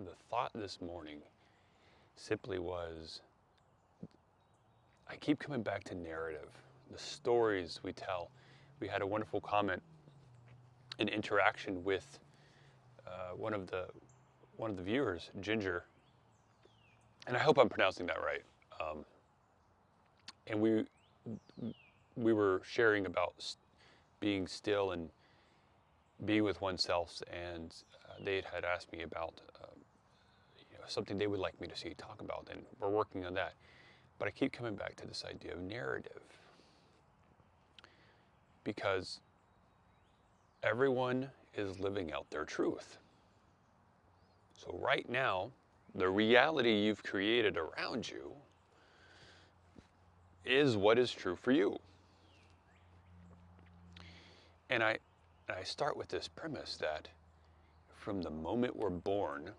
the thought this morning simply was, I keep coming back to narrative, the stories we tell. We had a wonderful comment, an interaction with one of the viewers, Ginger, and I hope I'm pronouncing that right. And we were sharing about being still and being with oneself, and they had asked me about something they would like me to see talk about, and we're working on that. But I keep coming back to this idea of narrative, because everyone is living out their truth. So right now, the reality you've created around you is what is true for you. And I start with this premise that from the moment we're born,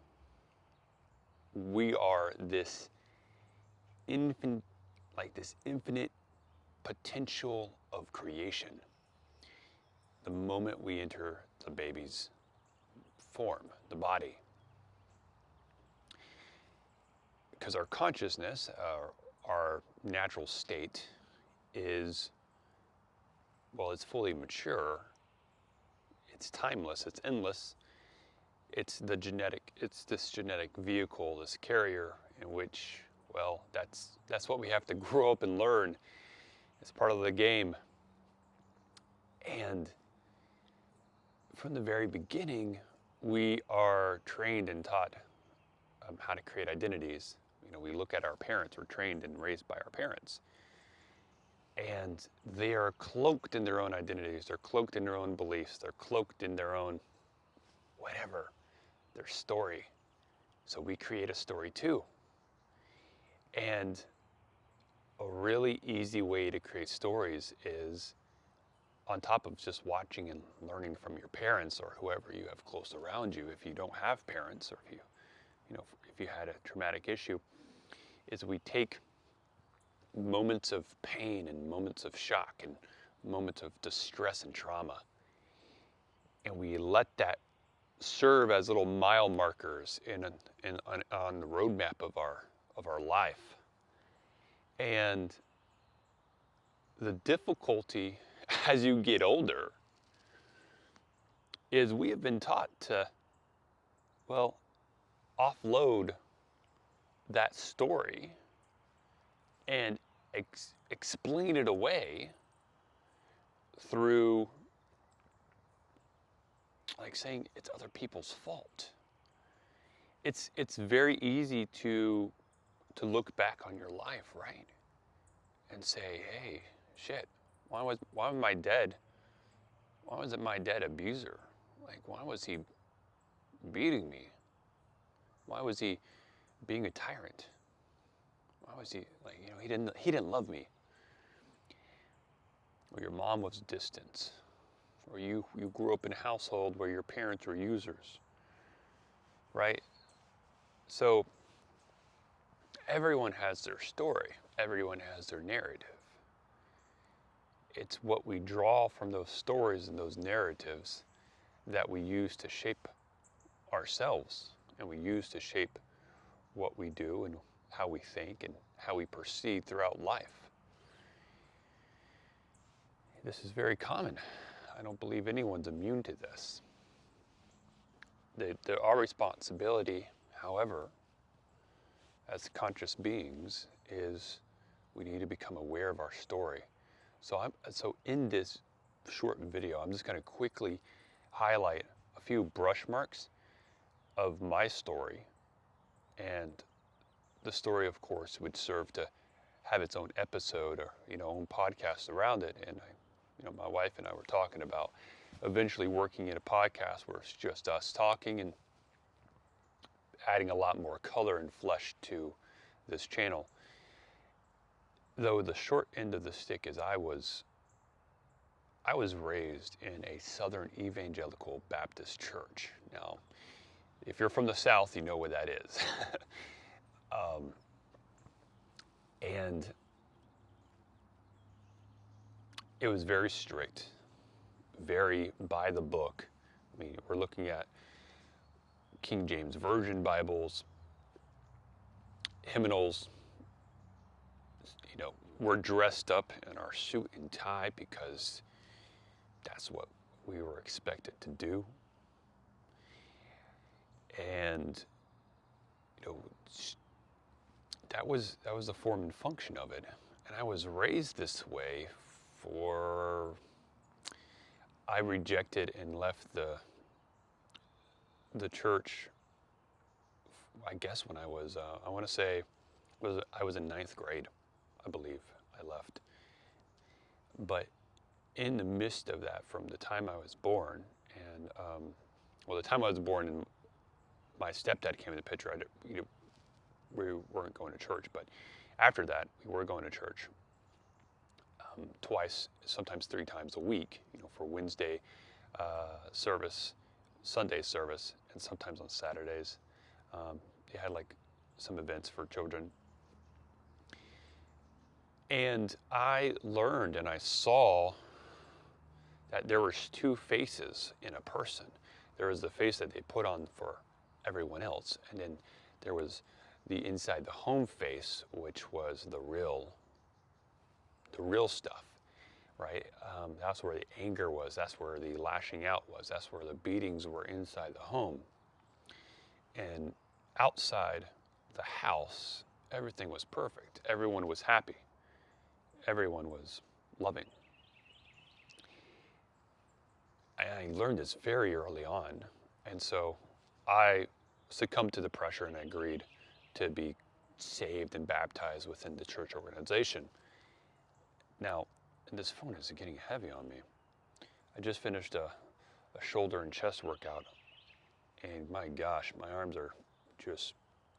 we are this infinite potential of creation. The moment we enter the baby's form, the body. Because our consciousness, our natural state is, well, it's fully mature, it's timeless, it's endless. It's this genetic vehicle, this carrier in which, well, that's what we have to grow up and learn. It's part of the game. And from the very beginning, we are trained and taught how to create identities. We look at our parents, we're trained and raised by our parents. And they are cloaked in their own identities, they're cloaked in their own beliefs, they're cloaked in their own whatever, their story. So we create a story too. And a really easy way to create stories is, on top of just watching and learning from your parents or whoever you have close around you, if you don't have parents, or if you had a traumatic issue, is we take moments of pain and moments of shock and moments of distress and trauma, and we let that serve as little mile markers on the roadmap of our life. And the difficulty as you get older is we have been taught to, well, offload that story and explain it away through like saying it's other people's fault. It's very easy to look back on your life, right? And say, hey, shit, why was my dad, why wasn't my dad abuser? Like, why was he beating me? Why was he being a tyrant? Why was he he didn't love me? Or your mom was distant. Or you grew up in a household where your parents were users, right? So everyone has their story. Everyone has their narrative. It's what we draw from those stories and those narratives that we use to shape ourselves, and we use to shape what we do and how we think and how we proceed throughout life. This is very common. I don't believe anyone's immune to this. Our responsibility, however, as conscious beings, is we need to become aware of our story. So in this short video, I'm just going to quickly highlight a few brush marks of my story, and the story, of course, would serve to have its own episode or own podcast around it. And my wife and I were talking about eventually working in a podcast where it's just us talking and adding a lot more color and flesh to this channel. Though the short end of the stick is I was raised in a Southern Evangelical Baptist church. Now, if you're from the South, you know what that is. And it was very strict, very by the book. I mean, we're looking at King James Version Bibles, hymnals. We're dressed up in our suit and tie because that's what we were expected to do. And that was the form and function of it. And I was raised this way I rejected and left the church, I guess when I was, I want to say, I was in 9th grade, I believe I left. But in the midst of that, from the time I was born, and the time I was born and my stepdad came in the picture, we weren't going to church, but after that, we were going to church twice, sometimes 3 times a week, for Wednesday service, Sunday service, and sometimes on Saturdays. They had like some events for children. And I learned and I saw that there was 2 faces in a person. There was the face that they put on for everyone else, and then there was the inside the home face, which was the real stuff, right? That's where the anger was. That's where the lashing out was. That's where the beatings were inside the home. And outside the house, everything was perfect. Everyone was happy. Everyone was loving. I learned this very early on, and so I succumbed to the pressure and I agreed to be saved and baptized within the church organization. Now, this phone is getting heavy on me. I just finished a shoulder and chest workout, and my gosh, my arms are just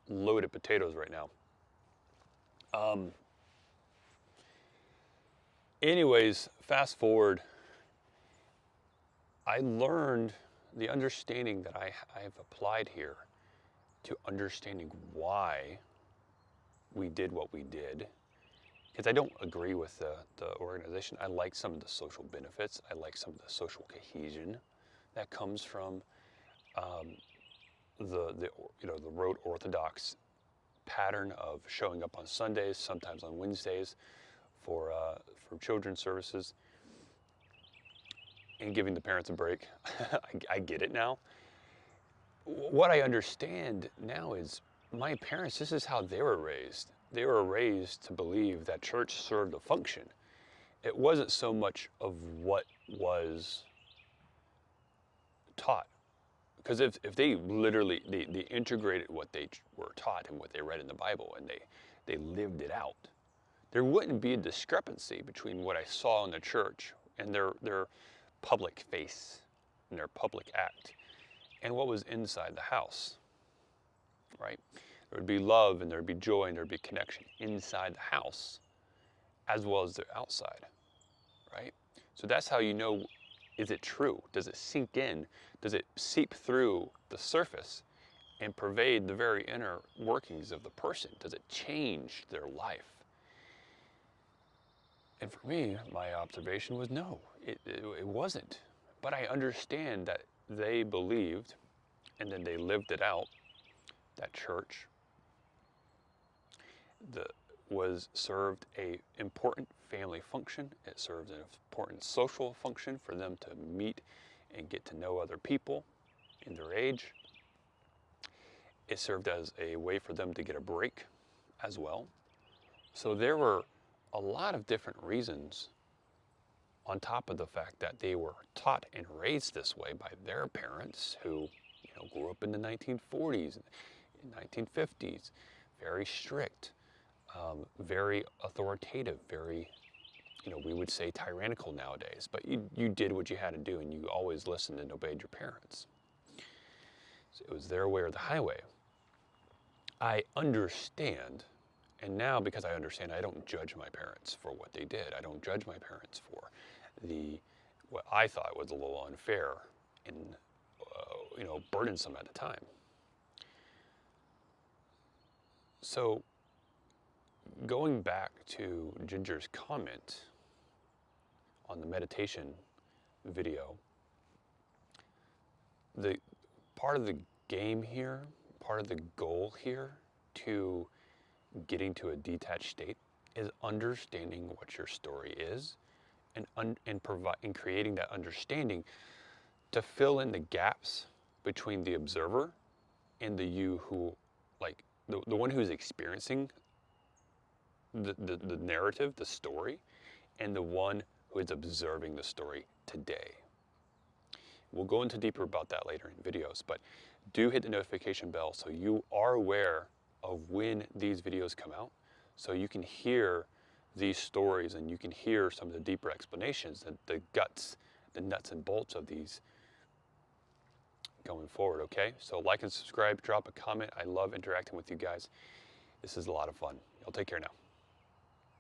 loaded potatoes right now. Anyways, fast forward, I learned the understanding that I've applied here to understanding why we did what we did. Because I don't agree with the organization. I like some of the social benefits. I like some of the social cohesion that comes from the road orthodox pattern of showing up on Sundays, sometimes on Wednesdays for children's services, and giving the parents a break. I get it now. What I understand now is my parents, this is how they were raised. They were raised to believe that church served a function. It wasn't so much of what was taught. Because if they literally, they integrated what they were taught and what they read in the Bible, and they lived it out, there wouldn't be a discrepancy between what I saw in the church and their public face and their public act and what was inside the house, right? There would be love and there'd be joy and there'd be connection inside the house as well as the outside, right? So that's how you know, is it true? Does it sink in? Does it seep through the surface and pervade the very inner workings of the person? Does it change their life? And for me, my observation was no, it wasn't. But I understand that they believed, and then they lived it out, that church served a important family function. It served an important social function for them to meet and get to know other people in their age. It served as a way for them to get a break as well. So there were a lot of different reasons, on top of the fact that they were taught and raised this way by their parents who grew up in the 1940s, 1950s, very strict, very authoritative, very, we would say tyrannical nowadays, but you did what you had to do and you always listened and obeyed your parents. So it was their way or the highway. I understand, and now because I understand, I don't judge my parents for what they did. I don't judge my parents for what I thought was a little unfair and burdensome at the time. So going back to Ginger's comment on the meditation video, the part of the game here, part of the goal here to getting to a detached state is understanding what your story is and creating that understanding to fill in the gaps between the observer and the you who, like, the one who's experiencing the narrative, the story, and the one who is observing the story today. We'll go into deeper about that later in videos, but do hit the notification bell so you are aware of when these videos come out, so you can hear these stories and you can hear some of the deeper explanations, the nuts and bolts of these going forward, okay? So like and subscribe, drop a comment. I love interacting with you guys. This is a lot of fun. Y'all take care now.